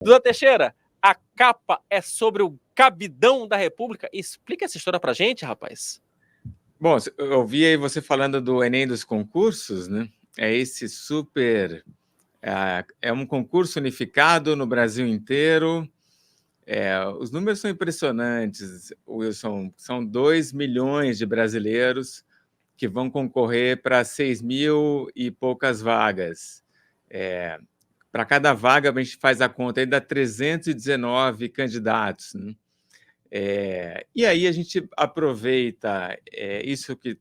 Duda Teixeira, a capa é sobre o cabidão da República. Explica essa história pra gente, rapaz. Bom, eu ouvi aí você falando do Enem dos concursos, né? É esse super... É um concurso unificado no Brasil inteiro. Os números são impressionantes, Wilson. São 2 milhões de brasileiros que vão concorrer para 6 mil e poucas vagas. Para cada vaga, a gente faz a conta, aí dá 319 candidatos, né? E aí a gente aproveita isso que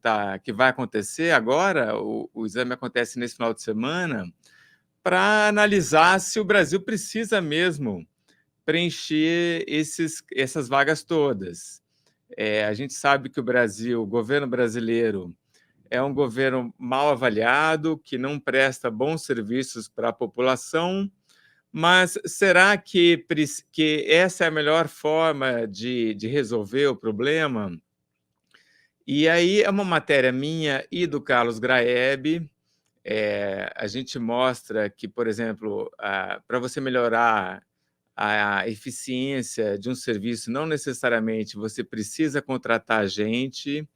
vai acontecer agora, o exame acontece nesse final de semana, para analisar se o Brasil precisa mesmo preencher essas vagas todas. A gente sabe que o governo brasileiro, é um governo mal avaliado, que não presta bons serviços para a população, mas será que essa é a melhor forma de resolver o problema? E aí é uma matéria minha e do Carlos Graeb. A gente mostra que, por exemplo, para você melhorar a eficiência de um serviço, não necessariamente você precisa contratar gente.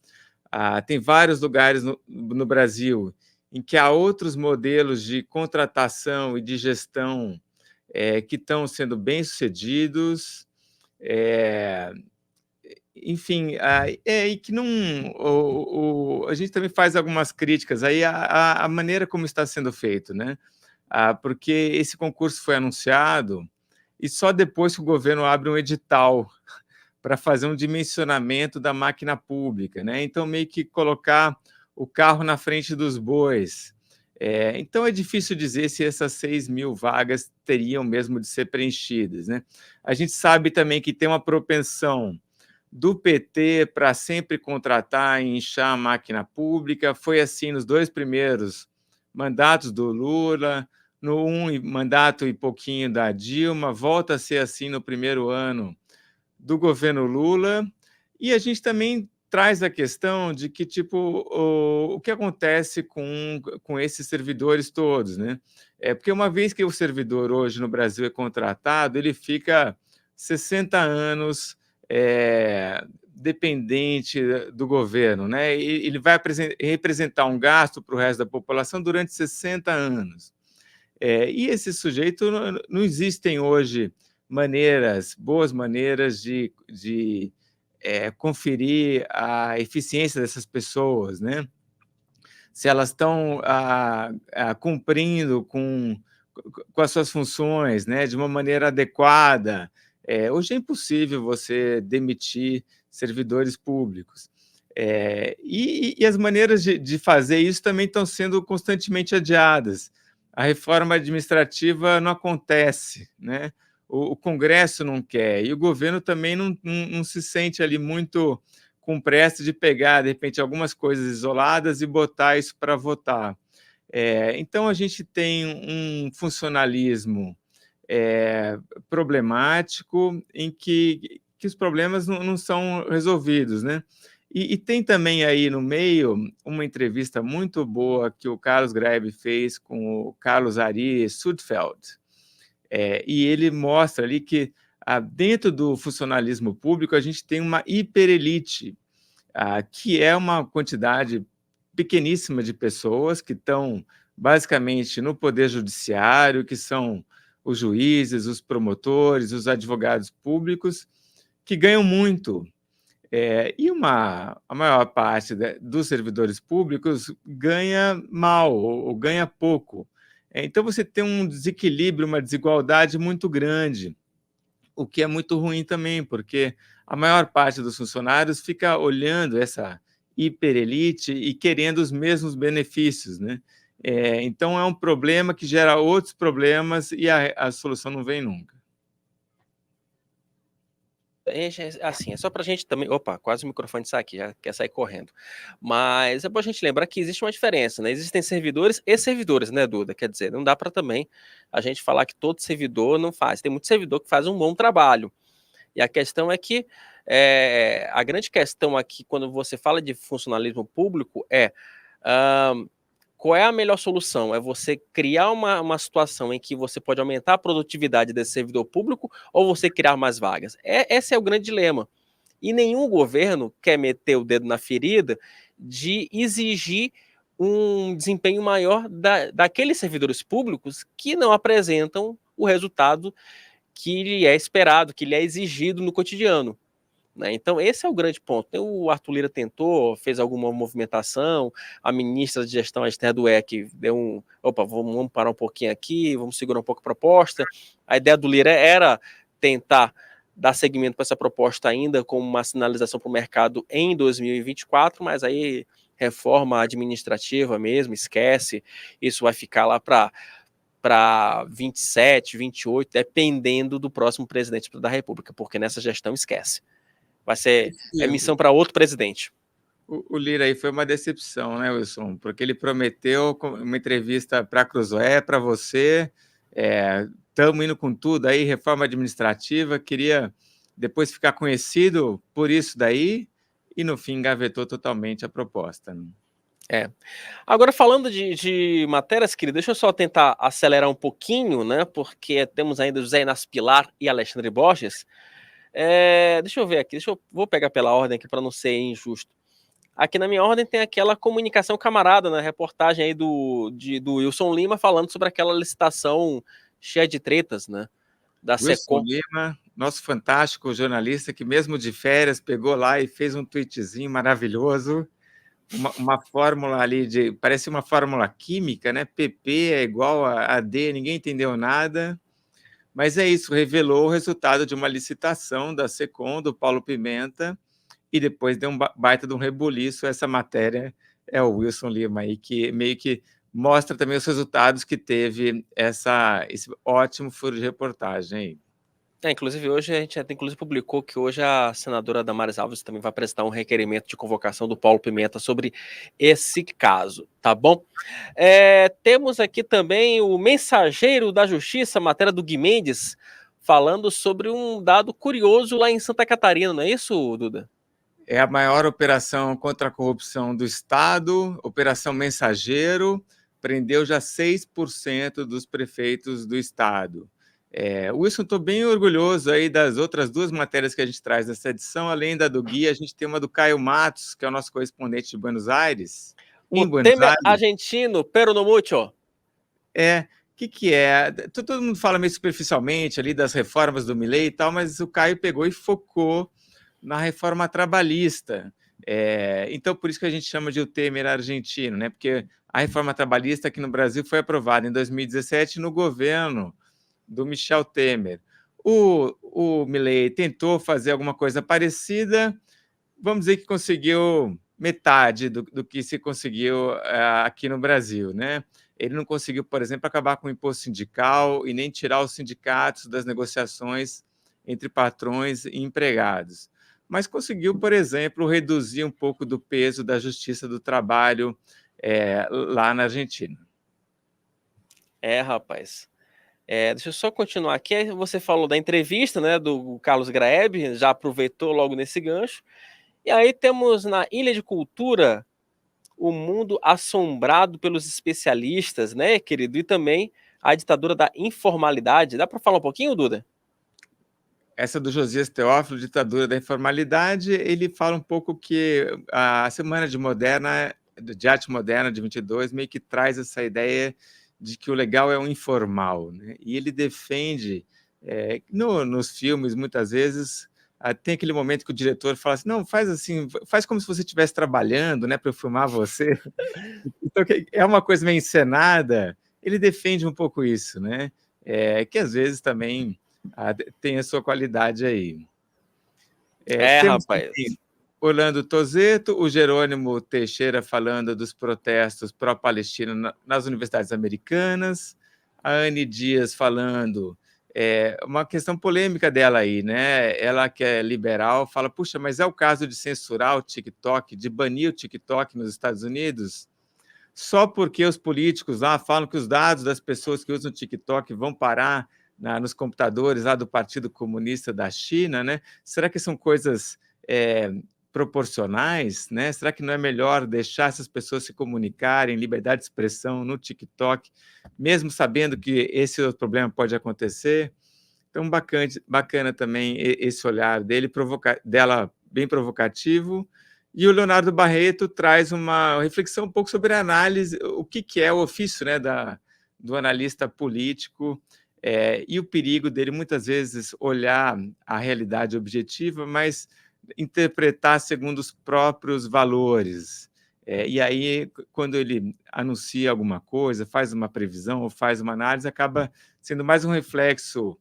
Tem vários lugares no Brasil em que há outros modelos de contratação e de gestão que estão sendo bem-sucedidos, enfim, e que não... a gente também faz algumas críticas aí à maneira como está sendo feito, né? Porque esse concurso foi anunciado e só depois que o governo abre um edital para fazer um dimensionamento da máquina pública, né? Então, meio que colocar o carro na frente dos bois. Então, é difícil dizer se essas 6 mil vagas teriam mesmo de ser preenchidas, né? A gente sabe também que tem uma propensão do PT para sempre contratar e inchar a máquina pública. Foi assim nos 2 primeiros mandatos do Lula, no mandato e pouquinho da Dilma, volta a ser assim no primeiro ano do governo Lula. E a gente também traz a questão de que, tipo, o que acontece com esses servidores todos, né? Porque uma vez que o servidor hoje no Brasil é contratado, ele fica 60 anos dependente do governo, né? E ele vai representar um gasto para o resto da população durante 60 anos. E esse sujeito, não existem hoje boas maneiras de conferir a eficiência dessas pessoas, né? Se elas estão cumprindo com as suas funções, né, de uma maneira adequada. Hoje é impossível você demitir servidores públicos. E as maneiras de fazer isso também estão sendo constantemente adiadas. A reforma administrativa não acontece, né? O Congresso não quer, e o governo também não se sente ali muito com pressa de pegar, de repente, algumas coisas isoladas e botar isso para votar. Então, a gente tem um funcionalismo problemático, em que os problemas não são resolvidos, né? E tem também aí no meio uma entrevista muito boa que o Carlos Graeb fez com o Carlos Ari Sudfeld, e ele mostra ali que dentro do funcionalismo público a gente tem uma hiperelite, que é uma quantidade pequeníssima de pessoas que estão basicamente no poder judiciário, que são os juízes, os promotores, os advogados públicos, que ganham muito. E a maior parte dos servidores públicos ganha mal ou ganha pouco. Então, você tem um desequilíbrio, uma desigualdade muito grande, o que é muito ruim também, porque a maior parte dos funcionários fica olhando essa hiperelite e querendo os mesmos benefícios, né? Então, é um problema que gera outros problemas e a solução não vem nunca. Assim, é só para a gente também... Opa, quase o microfone sai aqui, já quer sair correndo. Mas é bom a gente lembrar que existe uma diferença, né? Existem servidores e servidores, né, Duda? Quer dizer, não dá para também a gente falar que todo servidor não faz. Tem muito servidor que faz um bom trabalho. E a questão é que a grande questão aqui, quando você fala de funcionalismo público, qual é a melhor solução? É você criar uma situação em que você pode aumentar a produtividade desse servidor público ou você criar mais vagas? Esse é o grande dilema. E nenhum governo quer meter o dedo na ferida de exigir um desempenho maior daqueles servidores públicos que não apresentam o resultado que lhe é esperado, que lhe é exigido no cotidiano. Né? Então, esse é o grande ponto. O Arthur Lira tentou, fez alguma movimentação, a ministra de Gestão, a Esther Dweck, deu um. Opa, vamos parar um pouquinho aqui, vamos segurar um pouco a proposta. A ideia do Lira era tentar dar seguimento para essa proposta ainda com uma sinalização para o mercado em 2024, mas aí reforma administrativa mesmo, esquece, isso vai ficar lá para 27, 28, dependendo do próximo presidente da República, porque nessa gestão esquece. Vai ser missão para outro presidente. O Lira aí foi uma decepção, né, Wilson? Porque ele prometeu uma entrevista para a Cruzoé, para você, estamos indo com tudo aí, reforma administrativa, queria depois ficar conhecido por isso daí, e no fim engavetou totalmente a proposta. Né? Agora, falando de matérias, querido, deixa eu só tentar acelerar um pouquinho, né? Porque temos ainda José Inácio Pilar e Alexandre Borges. Deixa eu ver aqui, vou pegar pela ordem aqui para não ser injusto. Aqui na minha ordem tem aquela comunicação camarada, na reportagem aí do Wilson Lima falando sobre aquela licitação cheia de tretas, né? Da Wilson Secom. Lima, nosso fantástico jornalista que mesmo de férias pegou lá e fez um tweetzinho maravilhoso, uma fórmula ali parece uma fórmula química, né? PP é igual a D, ninguém entendeu nada. Mas é isso, revelou o resultado de uma licitação da Secom, do Paulo Pimenta, e depois deu um baita de um rebuliço. Essa matéria é o Wilson Lima aí, que meio que mostra também os resultados que teve esse ótimo furo de reportagem aí. Inclusive, hoje a gente até publicou que hoje a senadora Damares Alves também vai apresentar um requerimento de convocação do Paulo Pimenta sobre esse caso, tá bom? Temos aqui também o Mensageiro da Justiça, matéria do Gui Mendes, falando sobre um dado curioso lá em Santa Catarina, não é isso, Duda? É a maior operação contra a corrupção do Estado, Operação Mensageiro, prendeu já 6% dos prefeitos do Estado. Wilson, estou bem orgulhoso aí das outras duas matérias que a gente traz nessa edição, além da do Gui, a gente tem uma do Caio Matos, que é o nosso correspondente de Buenos Aires. O Temer argentino, pero no mucho. O que é? Todo mundo fala meio superficialmente ali das reformas do Milei e tal, mas o Caio pegou e focou na reforma trabalhista. Então, por isso que a gente chama de o Temer argentino, né? Porque a reforma trabalhista aqui no Brasil foi aprovada em 2017 no governo do Michel Temer. O Milei tentou fazer alguma coisa parecida, vamos dizer que conseguiu metade do que se conseguiu aqui no Brasil, né? Ele não conseguiu, por exemplo, acabar com o imposto sindical e nem tirar os sindicatos das negociações entre patrões e empregados. Mas conseguiu, por exemplo, reduzir um pouco do peso da justiça do trabalho lá na Argentina. Rapaz. Deixa eu só continuar aqui. Você falou da entrevista, né, do Carlos Graeb, já aproveitou logo nesse gancho. E aí temos na Ilha de Cultura o mundo assombrado pelos especialistas, né, querido? E também a ditadura da informalidade. Dá para falar um pouquinho, Duda? Essa do Josias Teófilo, Ditadura da Informalidade, ele fala um pouco que a Semana de Arte Moderna de 22 meio que traz essa ideia de que o legal é o informal, né? E ele defende, nos filmes, muitas vezes, tem aquele momento que o diretor fala assim, não, faz assim, faz como se você estivesse trabalhando, né, para eu filmar você. Então, é uma coisa meio encenada, ele defende um pouco isso, né? Que às vezes também tem a sua qualidade aí. Temos rapaz. também Orlando Tozetto, o Jerônimo Teixeira falando dos protestos pró-Palestina nas universidades americanas, a Anne Dias falando, uma questão polêmica dela aí, né? Ela que é liberal, fala, puxa, mas é o caso de censurar o TikTok, de banir o TikTok nos Estados Unidos? Só porque os políticos lá falam que os dados das pessoas que usam o TikTok vão parar nos computadores lá do Partido Comunista da China, né? Será que são coisas proporcionais, né? Será que não é melhor deixar essas pessoas se comunicarem, liberdade de expressão no TikTok, mesmo sabendo que esse outro problema pode acontecer? Então, bacana também esse olhar dela bem provocativo. E o Leonardo Barreto traz uma reflexão um pouco sobre a análise, o que é o ofício, né, do analista político, e o perigo dele muitas vezes olhar a realidade objetiva, mas interpretar segundo os próprios valores. E aí, quando ele anuncia alguma coisa, faz uma previsão ou faz uma análise, acaba sendo mais um reflexo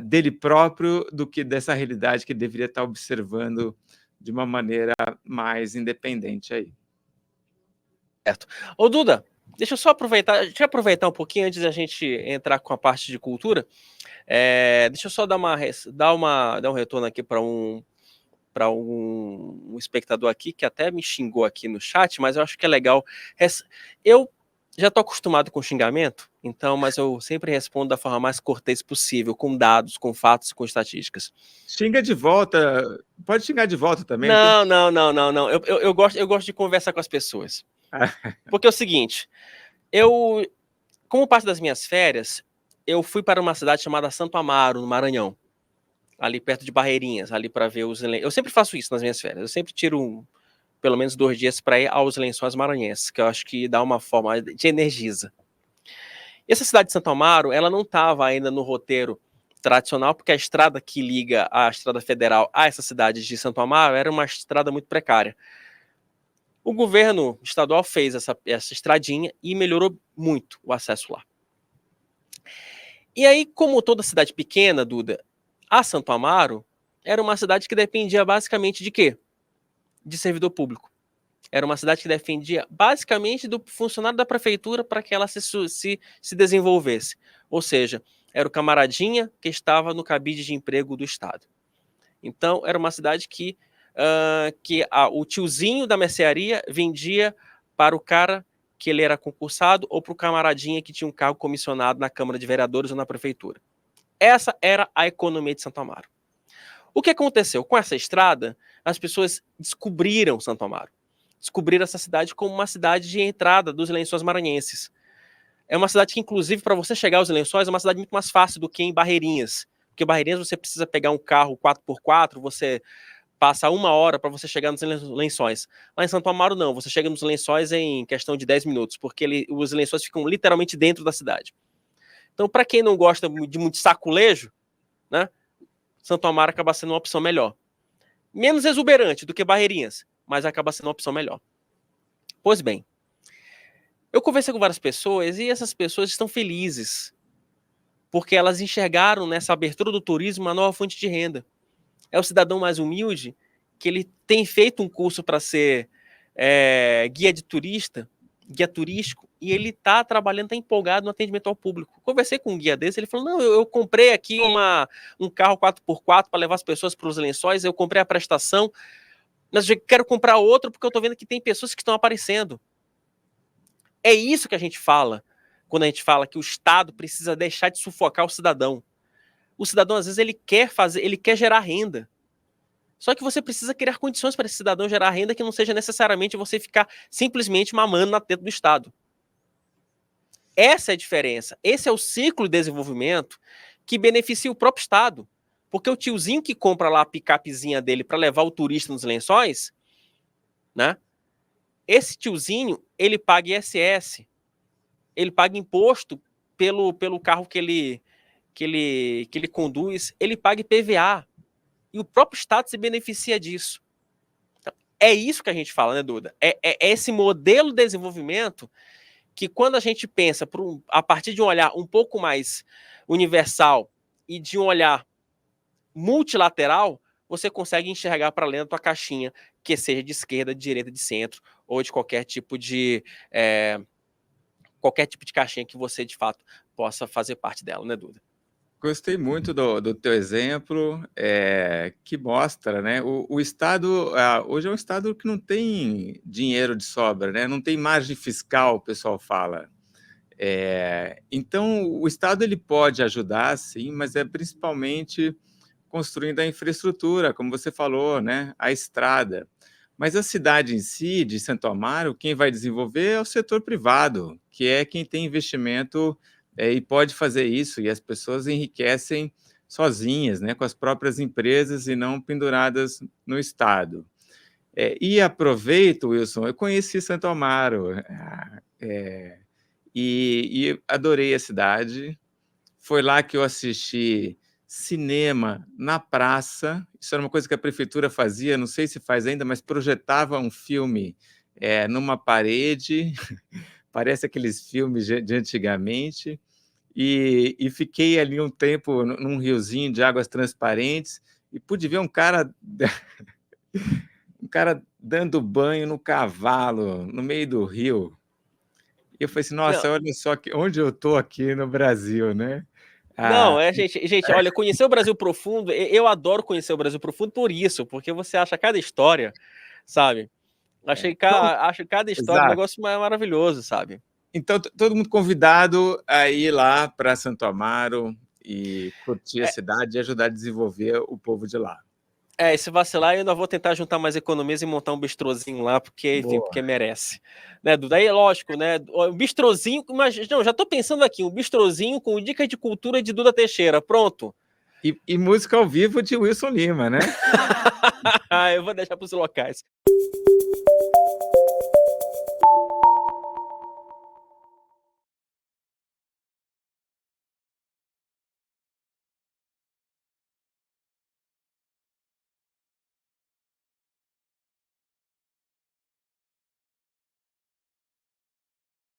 dele próprio do que dessa realidade que ele deveria estar observando de uma maneira mais independente aí. Certo. Ô, Duda, deixa eu aproveitar um pouquinho antes da gente entrar com a parte de cultura. Deixa eu só dar um retorno aqui para um espectador aqui que até me xingou aqui no chat, mas eu acho que é legal. Eu já estou acostumado com xingamento, mas eu sempre respondo da forma mais cortês possível, com dados, com fatos e com estatísticas. Xinga de volta, pode xingar de volta também. Não, não, não, não, não. Eu gosto de conversar com as pessoas. Porque é o seguinte, como parte das minhas férias, eu fui para uma cidade chamada Santo Amaro, no Maranhão, ali perto de Barreirinhas, ali para ver os lençóis. Eu sempre faço isso nas minhas férias. Eu sempre tiro pelo menos 2 dias para ir aos Lençóis Maranhenses, que eu acho que dá uma forma de energiza. E essa cidade de Santo Amaro, ela não estava ainda no roteiro tradicional, porque a estrada que liga a estrada federal a essa cidade de Santo Amaro era uma estrada muito precária. O governo estadual fez essa estradinha e melhorou muito o acesso lá. E aí, como toda cidade pequena, Duda, a Santo Amaro era uma cidade que dependia basicamente de quê? De servidor público. Era uma cidade que dependia basicamente do funcionário da prefeitura para que ela se desenvolvesse. Ou seja, era o camaradinha que estava no cabide de emprego do Estado. Então, era uma cidade que o tiozinho da mercearia vendia para o cara que ele era concursado ou para o camaradinha que tinha um cargo comissionado na Câmara de Vereadores ou na prefeitura. Essa era a economia de Santo Amaro. O que aconteceu? Com essa estrada, as pessoas descobriram Santo Amaro. Descobriram essa cidade como uma cidade de entrada dos Lençóis Maranhenses. É uma cidade que, inclusive, para você chegar aos Lençóis, é uma cidade muito mais fácil do que em Barreirinhas. Porque em Barreirinhas você precisa pegar um carro 4x4, você passa 1 hora para você chegar nos Lençóis. Lá em Santo Amaro, não. Você chega nos Lençóis em questão de 10 minutos, porque os Lençóis ficam literalmente dentro da cidade. Então, para quem não gosta de muito saculejo, né, Santo Amaro acaba sendo uma opção melhor. Menos exuberante do que Barreirinhas, mas acaba sendo uma opção melhor. Pois bem, eu conversei com várias pessoas e essas pessoas estão felizes, porque elas enxergaram nessa abertura do turismo uma nova fonte de renda. É o cidadão mais humilde que ele tem feito um curso para ser guia turístico, e ele está trabalhando, está empolgado no atendimento ao público. Conversei com um guia desse, ele falou, não, eu comprei aqui um carro 4x4 para levar as pessoas para os Lençóis, eu comprei a prestação, mas eu quero comprar outro porque eu estou vendo que tem pessoas que estão aparecendo. É isso que a gente fala quando a gente fala que o Estado precisa deixar de sufocar o cidadão. O cidadão, às vezes, ele quer gerar renda. Só que você precisa criar condições para esse cidadão gerar renda que não seja necessariamente você ficar simplesmente mamando na teta do Estado. Essa é a diferença. Esse é o ciclo de desenvolvimento que beneficia o próprio Estado. Porque o tiozinho que compra lá a picapezinha dele para levar o turista nos Lençóis, né? Esse tiozinho, ele paga ISS, ele paga imposto pelo carro que ele conduz, ele paga IPVA. E o próprio Estado se beneficia disso. Então, é isso que a gente fala, né, Duda? É esse modelo de desenvolvimento que, quando a gente pensa a partir de um olhar um pouco mais universal e de um olhar multilateral, você consegue enxergar para além da tua caixinha, que seja de esquerda, de direita, de centro, ou de qualquer tipo de caixinha que você, de fato, possa fazer parte dela, né, Duda? Gostei muito do teu exemplo, que mostra, né? O Estado, hoje é um Estado que não tem dinheiro de sobra, né? Não tem margem fiscal, o pessoal fala. Então, o Estado ele pode ajudar, sim, mas é principalmente construindo a infraestrutura, como você falou, né? A estrada. Mas a cidade em si, de Santo Amaro, quem vai desenvolver é o setor privado, que é quem tem investimento e pode fazer isso, e as pessoas enriquecem sozinhas, né, com as próprias empresas e não penduradas no Estado. E aproveito, Wilson, eu conheci Santo Amaro e adorei a cidade. Foi lá que eu assisti cinema na praça. Isso era uma coisa que a prefeitura fazia, não sei se faz ainda, mas projetava um filme numa parede, parece aqueles filmes de antigamente, e fiquei ali um tempo num riozinho de águas transparentes e pude ver um cara dando banho no cavalo, no meio do rio. E eu falei assim, Não, nossa, olha só onde eu estou aqui no Brasil, né? Ah, não, gente, olha, conhecer o Brasil profundo, eu adoro conhecer o Brasil profundo por isso, porque você acha cada história, sabe? então, Acho cada história um exato. negócio maravilhoso, sabe? Então, todo mundo convidado a ir lá para Santo Amaro e curtir a É, cidade e ajudar a desenvolver o povo de lá. se vacilar, eu ainda vou tentar juntar mais economias e montar um bistrozinho lá, porque, enfim, Boa. porque merece. Né, Duda? Aí, lógico, né? O bistrozinho, mas, não, já tô pensando aqui, um bistrozinho com dicas de cultura de Duda Teixeira, pronto. E música ao vivo de Wilson Lima, né? Eu vou deixar para os locais.